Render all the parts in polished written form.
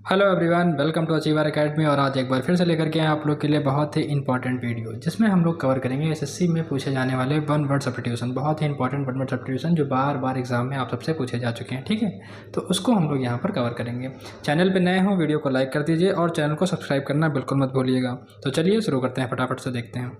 Hello everyone, welcome to Achiever Academy. और आज एक बार फिर से लेकर के आए आप लोग के लिए बहुत ही इंपॉर्टेंट वीडियो, जिसमें हम लोग कवर करेंगे एसएससी में पूछे जाने वाले वन वर्ड सब्स्टिट्यूशन। बहुत ही इंपॉर्टेंट वन वर्ड सब्स्टिट्यूशन जो बार बार एग्जाम में आप सबसे पूछे जा चुके हैं। ठीक है, तो उसको हम लोग यहाँ पर कवर करेंगे। चैनल पर नए हो वीडियो को लाइक कर दीजिए और चैनल को सब्सक्राइब करना बिल्कुल मत भूलिएगा। तो चलिए शुरू करते हैं, फटाफट से देखते हैं।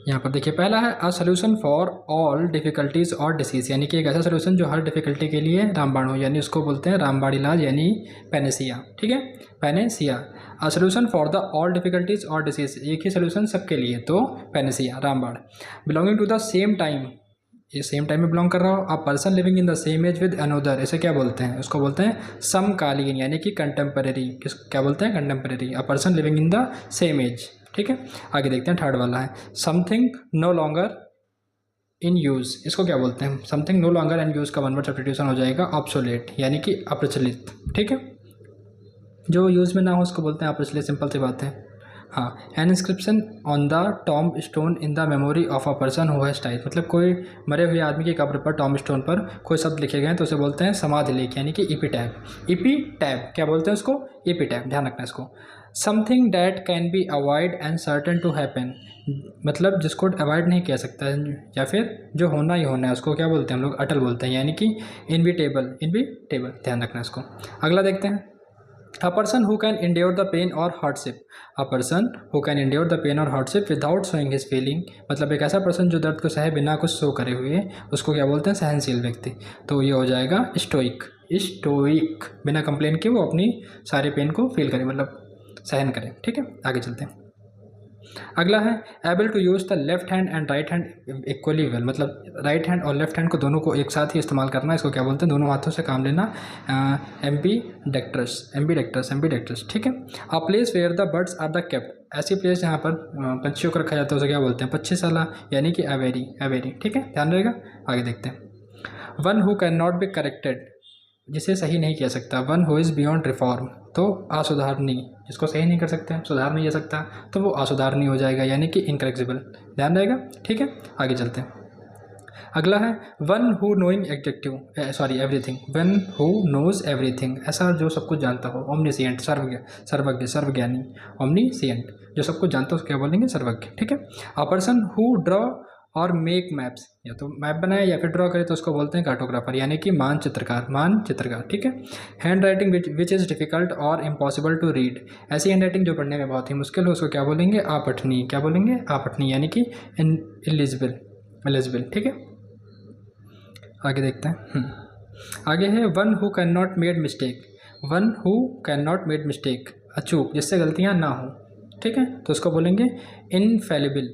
यहाँ पर देखिए, पहला है अ सोल्यूशन फॉर ऑल डिफिकल्टीज और डिसीज, यानी कि एक ऐसा सोल्यूशन जो हर डिफिकल्टी के लिए रामबाण हो, यानी उसको बोलते हैं रामबाण इलाज, यानी पैनेसिया। ठीक है, panacea. A solution for the all difficulties और डिसीज, एक ही सोल्यूशन सबके लिए, तो पैनेसिया, रामबाण। Belonging to the same time, ये सेम टाइम में बिलोंग कर रहा हो। A person living in the same age with another, इसे क्या बोलते हैं? उसको बोलते हैं समकालीन, यानी कि कंटेम्परेरी। किस क्या बोलते हैं? Contemporary. A person living in the same age. ठीक है, आगे देखते हैं। थर्ड वाला है something no longer in use, इसको क्या बोलते हैं? Something no longer in use का वन वर्ड सब्स्टिट्यूशन हो जाएगा ऑब्सोलेट, यानी कि अप्रचलित। ठीक है, जो यूज़ में ना हो उसको बोलते हैं अप्रचलित, सिंपल सी बात है। हाँ, N inscription on the tomb stone in the memory of a person who has died, मतलब कोई मरे हुए आदमी की कब्र पर टॉम्ब स्टोन पर कोई शब्द लिखे गए हैं तो उसे बोलते हैं समाधि लेख, यानी कि इपीटैफ। इपीटैफ क्या बोलते हैं उसको? इपीटैफ, ध्यान रखना इसको। Something that can be avoid and certain to happen, मतलब जिसको अवॉइड नहीं किया सकता है या फिर जो होना ही होना है, उसको क्या बोलते हैं हम लोग? अटल बोलते हैं, यानी कि इनविटेबल। इनविटेबल, ध्यान रखना इसको। अगला देखते हैं। A person who can endure the pain or hardship, a person who can endure the pain or hardship without showing his feeling, मतलब एक ऐसा पर्सन जो दर्द को सहे बिना कुछ शो करे हुए, उसको क्या बोलते हैं? सहनशील व्यक्ति। तो ये हो जाएगा स्टोइक। स्टोइक, बिना कंप्लेन के वो अपनी सारे पेन को फील करे, मतलब सहन करे। ठीक है, आगे चलते हैं। अगला है able to use the left hand and right hand equally well, मतलब राइट हैंड और लेफ्ट हैंड को दोनों को एक साथ ही इस्तेमाल करना, इसको क्या बोलते हैं? दोनों हाथों से काम लेना, एम्बीडेक्ट्रस। एम्बीडेक्ट्रस। ठीक है। A place where the birds are the kept, ऐसी प्लेस जहाँ पर पंछियों को रखा जाता है उसे क्या बोलते हैं? पक्षीशाला, यानी कि एवेरी। एवेरी, ठीक है, ध्यान रहेगा। आगे देखते हैं। One who can not be corrected, जिसे सही नहीं किया सकता। One who is beyond reform, तो असुधारनीय, जिसको सही नहीं कर सकते, सुधार नहीं जा सकता, तो वो असुधारनीय हो जाएगा, यानी कि इनकरेक्जिबल। ध्यान रहेगा। ठीक है, आगे चलते हैं। अगला है one who knowing adjective, sorry everything. One who knows everything, ऐसा जो सब कुछ जानता हो। ओमनीसिएंट, सर्वज्ञ, सर्वज्ञ, सर्वज्ञानी। ओमनीसिएंट, जो सब कुछ जानता हो उसको क्या बोलेंगे? सर्वज्ञ। ठीक है। अ पर्सन हु ड्रॉ और मेक मैप्स, या तो मैप बनाए या फिर ड्रॉ करे तो उसको बोलते हैं कार्टोग्राफर, यानी कि मानचित्रकार। मानचित्रकार, ठीक है। Hand writing which is difficult और इम्पॉसिबल टू रीड, ऐसी हैंड राइटिंग जो पढ़ने में बहुत ही मुश्किल हो उसको क्या बोलेंगे? अपठनीय। क्या बोलेंगे? अपठनीय, यानी कि इलिजिबल। एलिजिबल, ठीक है। आगे देखते हैं। आगे है one who can not made mistake. One who can not made mistake, अचूक, जिससे गलतियां ना हो। ठीक है, तो उसको बोलेंगे इनफेलिबल।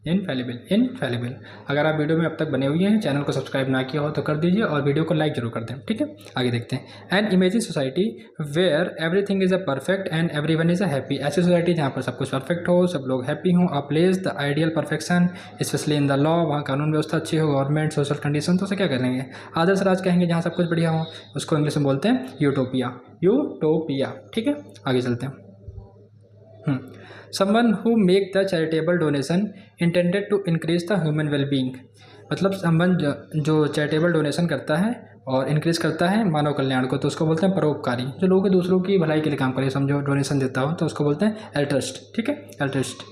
Infallible, infallible. अगर आप वीडियो में अब तक बने हुए हैं, चैनल को सब्सक्राइब ना किया हो तो कर दीजिए और वीडियो को लाइक जरूर कर दें। ठीक है, आगे देखते हैं। An imagine society where everything is a perfect and everyone is a happy, ऐसी सोसाइटी जहाँ पर सब कुछ परफेक्ट हो, सब लोग हैप्पी हों। A place the ideal perfection specially in the law, वहाँ कानून व्यवस्था अच्छी हो, गवर्नमेंट, सोशल कंडीशन, तो उसे क्या करेंगे? आदर्श राज कहेंगे, जहाँ सब कुछ बढ़िया हो, उसको इंग्लिश में बोलते हैं यूटोपिया। यूटोपिया, ठीक है, आगे चलते हैं। Someone who make the charitable donation intended to increase the human wellbeing, मतलब समवन जो चैरिटेबल डोनेशन करता है और इंक्रीज करता है मानव कल्याण को, तो उसको बोलते हैं परोपकारी। जो लोग दूसरों की भलाई के लिए काम करे, समझो डोनेशन देता हो, तो उसको बोलते हैं एल्ट्रस्ट। ठीक है, altruist.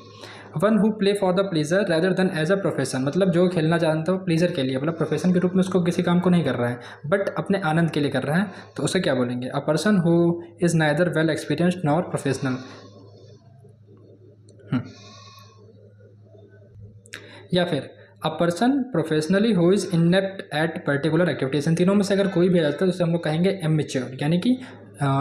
One who play for the pleasure rather than as a profession, मतलब जो खेलना जानता हो प्लीजर के लिए, मतलब प्रोफेशन के रूप में उसको किसी काम को नहीं कर रहा है बट अपने आनंद के लिए कर रहा है, तो उसे क्या बोलेंगे? A person who is neither well experienced nor professional. या फिर a person professionally who is inept at particular activities, इन तीनों में से अगर कोई भी आ जाता है तो उसे हम लोग कहेंगे इमेच्योर, यानी कि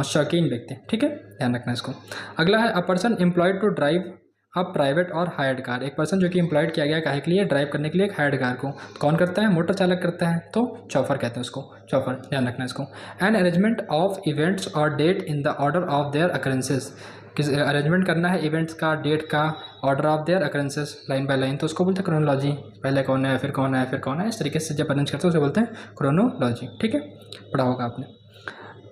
शौकीन व्यक्ति। ठीक है, ध्यान रखना इसको। अगला है a person employed to drive a private और हायर्ड कार, एक पर्सन जो कि एम्प्लॉयड किया गया काहे के लिए? ड्राइव करने के लिए एक हायर्ड कार को। कौन करता है? मोटर चालक करता है, तो चौफर कहते हैं उसको, चौफर, ध्यान रखना इसको। एन अरेंजमेंट ऑफ इवेंट्स और date in the order of their occurrences, किस अरेंजमेंट करना है इवेंट्स का, डेट का, order of their occurrences, line by line, तो उसको बोलते हैं क्रोनोलॉजी। पहले कौन है, फिर कौन है, फिर कौन है, इस तरीके से जब अरेंज करते हैं उसे बोलते हैं क्रोनोलॉजी। ठीक है, पढ़ा होगा आपने।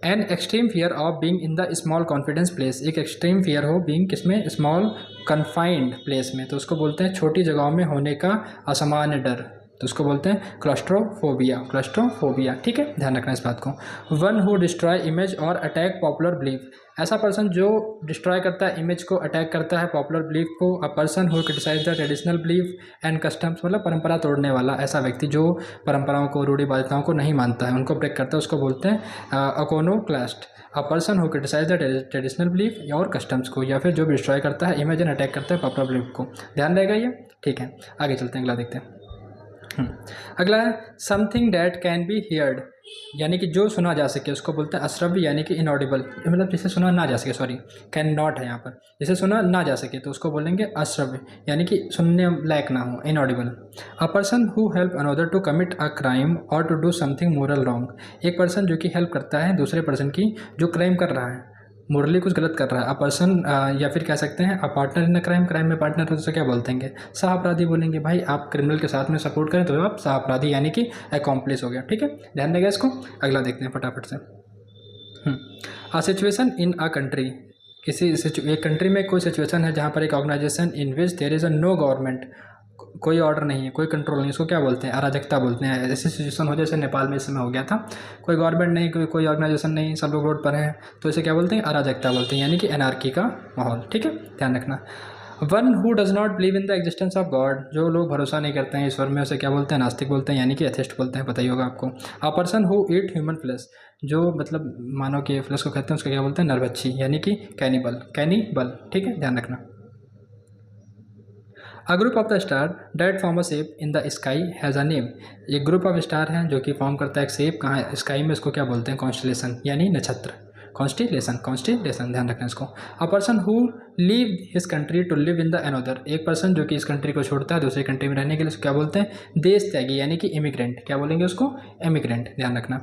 An extreme fear of being in the small confidence place, एक एक्सट्रीम फियर हो बीइंग किसमें? स्मॉल कन्फाइंड प्लेस में, तो उसको बोलते हैं छोटी जगहों में होने का असामान्य डर। तो उसको बोलते हैं क्लस्ट्रोफोबिया, क्लस्ट्रोफोबिया। ठीक है, ध्यान रखना इस बात को। वन हु डिस्ट्रॉय इमेज और अटैक पॉपुलर बिलीफ, ऐसा पर्सन जो डिस्ट्रॉय करता है इमेज को, अटैक करता है पॉपुलर बिलीफ को। A person who criticize the traditional belief and customs, मतलब परंपरा तोड़ने वाला, ऐसा व्यक्ति जो परंपराओं को, रूढ़िवादिताओं को नहीं मानता है, उनको ब्रेक करता है, उसको बोलते हैं iconoclast. A person who criticize the traditional belief और कस्टम्स को, या फिर जो डिस्ट्रॉय करता है इमेज एंड अटैक करता है पॉपुलर बिलीफ को। ध्यान रहेगा ये। ठीक है, आगे चलते हैं, अगला देखते हैं। अगला है something that can B heard, यानी कि जो सुना जा सके, उसको बोलते हैं अश्रव्य, यानी कि इनऑडिबल, मतलब जिसे सुना ना जा सके, सॉरी कैन नॉट है यहाँ पर, जिसे सुना ना जा सके तो उसको बोलेंगे अश्रव्य, यानी कि सुनने लायक ना हो, inaudible. A person who help another to commit a crime और to do something moral wrong, एक पर्सन जो कि हेल्प करता है दूसरे पर्सन की जो क्राइम कर रहा है, मोरली कुछ गलत कर रहा है। अ पर्सन या फिर कह सकते हैं a partner in a crime, crime में पार्टनर हो तो उसे क्या बोलते हैं, सह अपराधी बोलेंगे। भाई आप क्रिमिनल के साथ में सपोर्ट करें तो आप सह अपराधी, यानी कि अकॉम्प्लिस हो गया। ठीक है, ध्यान देगा इसको। अगला देखते हैं फटाफट से। A situation in a country, किसी एक कंट्री में कोई सिचुएशन है जहाँ पर एक organization in which there is a no government, कोई ऑर्डर नहीं है, कोई कंट्रोल नहीं, इसको क्या बोलते हैं, अराजकता बोलते हैं। ऐसी सिचुएशन हो जैसे नेपाल में इस समय हो गया था, कोई गवर्नमेंट नहीं, कोई ऑर्गेनाइजेशन नहीं, सब लोग रोड पर हैं, तो इसे क्या बोलते हैं, अराजकता बोलते हैं, यानी कि एनार्की का माहौल। ठीक है, ध्यान रखना। One who does not believe in the existence of God, जो लोग भरोसा नहीं करते हैं ईश्वर में, उसे क्या बोलते हैं, नास्तिक बोलते हैं, यानी कि एथिस्ट बोलते हैं, पता ही होगा आपको। A person who eat human flesh, जो मतलब मानव के फ्लेश को खाते हैं, उसको क्या बोलते हैं, नरभक्षी, यानी कि कैनिबल, कैनिबल। ठीक है, ध्यान रखना। A group of the star that form a shape in the sky has a name, एक ग्रुप ऑफ स्टार हैं जो कि फॉर्म करता है एक शेप कहाँ है, स्काई में, इसको क्या बोलते हैं, कॉन्स्टलेशन, यानी नक्षत्र, कॉन्स्टिलेशन, कॉन्स्टिलेशन, ध्यान रखना इसको। A person who leave his country to live in the another, एक पर्सन जो कि इस कंट्री को छोड़ता है दूसरी कंट्री में रहने के लिए, उसको क्या बोलते हैं, देश त्यागी, यानी कि इमिग्रेंट, क्या बोलेंगे उसको, इमिग्रेंट, ध्यान रखना।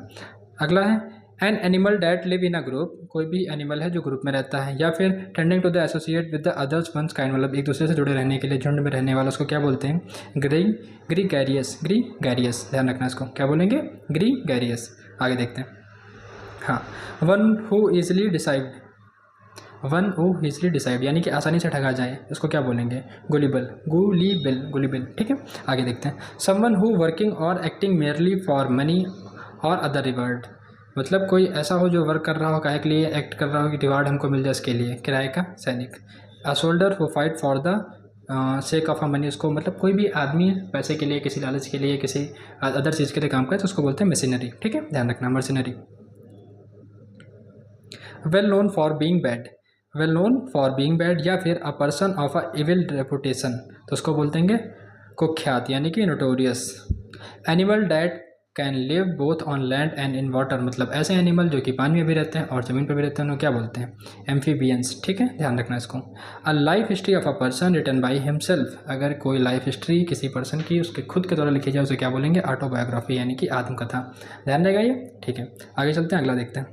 अगला है an animal that live in a group, कोई भी एनिमल है जो ग्रुप में रहता है, या फिर tending to the associate with the others one's kind, मतलब एक दूसरे से जुड़े रहने के लिए झुंड में रहने वाला, उसको क्या बोलते हैं, ग्रीगैरियस, ग्रीगैरियस, ध्यान रखना इसको, क्या बोलेंगे, ग्रीगैरियस। आगे देखते हैं। हाँ, one who easily decide, one who easily decide, यानी कि आसानी से ठगा जाए, उसको क्या बोलेंगे, गुलिबल, गुलिबिल, गुलिबिल। ठीक है, आगे देखते हैं। समवन हु वर्किंग और एक्टिंग मेयरली फॉर मनी और अदर रिवॉर्ड, मतलब कोई ऐसा हो जो वर्क कर रहा हो, काहे के लिए एक्ट कर रहा हो कि रिवार्ड हमको मिल जाए इसके लिए, किराए का सैनिक। A soldier who fight for the sake of a money, उसको मतलब कोई भी आदमी पैसे के लिए, किसी लालच के लिए, किसी अदर चीज़ के लिए काम करे तो उसको बोलते हैं मशीनरी। ठीक है, ध्यान रखना, machinery. Well known for being bad, well known for being bad, या फिर a person of a evil reputation, तो उसको बोलते हैं कुख्यात, यानी कि notorious. Animal that can live both on land and in water, मतलब ऐसे एनिमल जो कि पानी में भी रहते हैं और ज़मीन पर भी रहते हैं, उन्हें क्या बोलते हैं, एम्फीबियंस। ठीक है, ध्यान रखना इसको। A life history of a person written by himself, अगर कोई लाइफ हिस्ट्री किसी पर्सन की उसके खुद के द्वारा लिखी जाए उसे क्या बोलेंगे, ऑटोबायोग्राफी, यानी कि आत्मकथा। ध्यान रहेगा ये। ठीक है, आगे चलते हैं, अगला देखते हैं।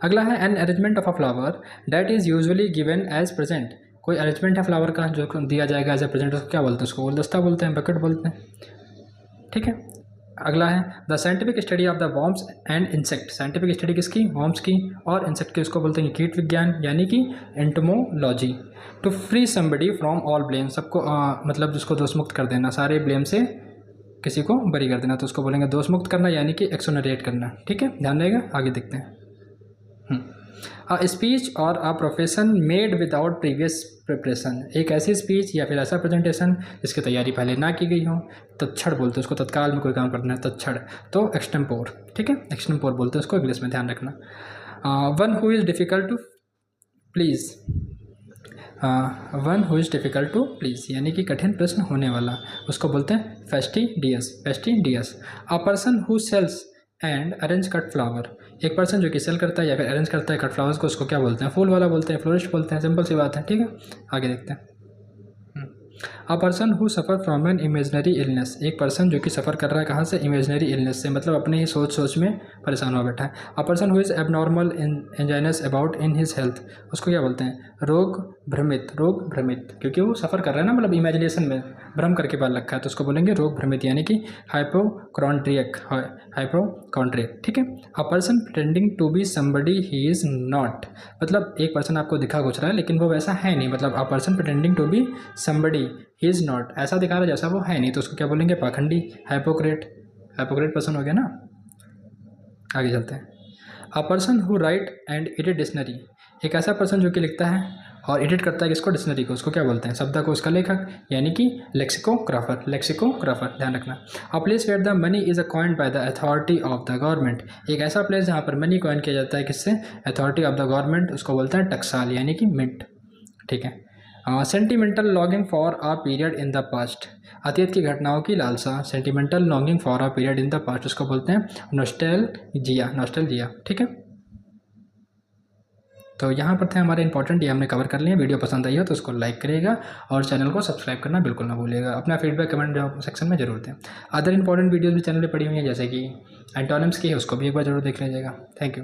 अगला है an arrangement of a flower that is usually given as present, कोई अरेंजमेंट है फ्लावर का जो दिया जाएगा एज ए प्रेजेंट, उसको क्या बोलते हैं, उसको गुलदस्ता बोलते हैं, बकेट बोलते हैं। ठीक है, अगला है the scientific study of the worms and insect, scientific study किसकी, वॉर्म्स की और इंसेक्ट की, उसको बोलते हैं कीट विज्ञान, यानी कि entomology. To free somebody from all blame, सबको मतलब जिसको दोष मुक्त कर देना, सारे ब्लेम से किसी को बरी कर देना, तो उसको बोलेंगे दोष मुक्त करना, यानी कि एक्सोनरेट करना। ठीक है, ध्यान रहेगा, आगे देखते हैं। अ स्पीच और a profession made without previous preparation, एक ऐसी स्पीच या फिर ऐसा प्रेजेंटेशन जिसकी तैयारी पहले ना की गई हो, तत्क्षण बोलते हैं उसको, तत्काल में कोई काम करना है, तत्क्षण, तो एक्सटेम्पोर। ठीक है, एक्सटेम्पोर बोलते हैं उसको इंग्लिश में, ध्यान रखना। One who is difficult to please, one who is difficult to please, यानी कि कठिन प्रश्न होने वाला, उसको बोलते हैं fastidious, fastidious. A person who sells and arrange cut flower, एक पर्सन जो कि सेल करता है या फिर अरेंज करता है कट फ्लावर्स को, उसको क्या बोलते हैं, फूल वाला बोलते हैं, फ्लोरिस्ट बोलते हैं, सिंपल सी बात है। ठीक है, आगे देखते हैं। अ person who suffer from an imaginary illness, एक पर्सन जो कि सफ़र कर रहा है कहाँ से, इमेजनरी इलनेस से, मतलब अपने ही सोच में परेशान हुआ बैठा है। A person who is abnormal anxious about in his health, उसको क्या बोलते हैं, रोग भ्रमित, रोग भ्रमित, क्योंकि वो सफ़र कर रहा है ना, मतलब इमेजिनेशन में भ्रम करके पाल रखा है, तो उसको बोलेंगे रोग भ्रमित, यानी कि हाइपोक्रोंट्रियक, हाइपोक्रोंट्रियक। ठीक है, a person pretending to be somebody he is not, मतलब एक पर्सन आपको दिखा कुछ रहा है लेकिन वो वैसा है नहीं, मतलब a person pretending to be somebody he is not, ऐसा दिखा रहा है जैसा वो है नहीं, तो उसको क्या बोलेंगे? पाखंडी, हाइपोक्रेट। हाइपोक्रेट पर्सन हो गया ना। आगे चलते हैं। अ person who right and edit dictionary, एक ऐसा पर्सन जो कि लिखता है और एडिट करता है किसको? डिक्शनरी को। उसको क्या बोलते हैं? शब्द को उसका लेखक, यानी कि लेक्सिकोग्राफर। लेक्सिकोग्राफर, ध्यान रखना। A place where the money is coined by the authority of the government, एक ऐसा प्लेस जहाँ पर मनी कॉइन किया जाता है किससे? अथॉरिटी ऑफ द गवर्नमेंट, उसको बोलते हैं टकसाल, यानी कि मिंट। ठीक है। Sentimental longing for a period in the past, अतीत की घटनाओं की लालसा। Sentimental longing for a period in the past, उसको बोलते हैं नॉस्टैल्जिया। नॉस्टैल्जिया, ठीक है। तो यहाँ पर थे हमारे इंपॉर्टेंट, ये हमने कवर कर लिए। वीडियो पसंद आई हो तो उसको लाइक करिएगा और चैनल को सब्सक्राइब करना बिल्कुल ना भूलिएगा। अपना फीडबैक कमेंट सेक्शन में जरूर दें। अदर इंपॉर्टेंट वीडियोज़ भी चैनल पर पड़ी हुई हैं, जैसे कि एंटोनिम्स की है, उसको भी एक बार जरूर देख लीजिएगा। Thank you.